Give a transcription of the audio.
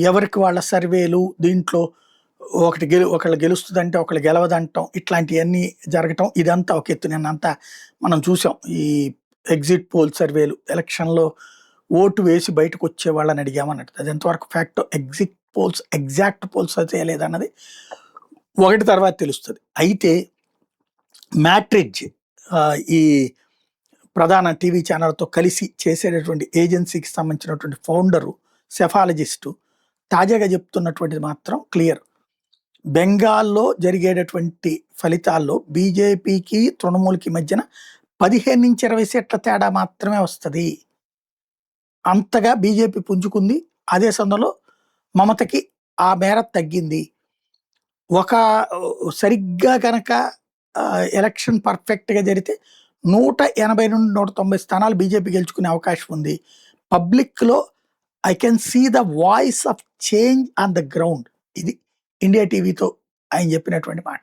ఎవరికి వాళ్ళ సర్వేలు దీంట్లో ఒకళ్ళు గెలుస్తుందంటే ఒకళ్ళు గెలవదంటాం, ఇట్లాంటివన్నీ జరగటం ఇదంతా ఒక ఎత్తు. నిన్నంతా మనం చూసాం ఈ ఎగ్జిట్ పోల్ సర్వేలు. ఎలక్షన్‌లో ఓటు వేసి బయటకొచ్చే వాళ్ళని అడిగామన్నట్టు. అది ఎంతవరకు facto, exit polls exact poles అయితే లేదన్నది ఒకటి తర్వాత తెలుస్తది. అయితే మ్యాట్రిడ్జ్ ఈ ప్రధాన టీవీ ఛానల్‌తో కలిసి చేసేటటువంటి ఏజెన్సీకి సంబంధించినటువంటి ఫౌండరు, సెఫాలజిస్టు తాజాగా చెప్తున్నటువంటిది మాత్రం క్లియర్. బెంగాల్‌లో జరిగేటటువంటి ఫలితాల్లో బీజేపీకి, తృణమూల్‌కి మధ్యన 15-20 సీట్ల తేడా మాత్రమే వస్తది. అంతగా బీజేపీ పుంజుకుంది. అదే సమయంలో మమతకి ఆ మేర తగ్గింది. ఒక సరిగ్గా గనక ఎలక్షన్ పర్ఫెక్ట్‌గా జరిగితే 180-190 స్థానాలు బీజేపీ గెలుచుకునే అవకాశం ఉంది. పబ్లిక్‌లో I can see the voice of change on the ground. ఇది ఇండియా టీవీతో ఆయన చెప్పినటువంటి మాట.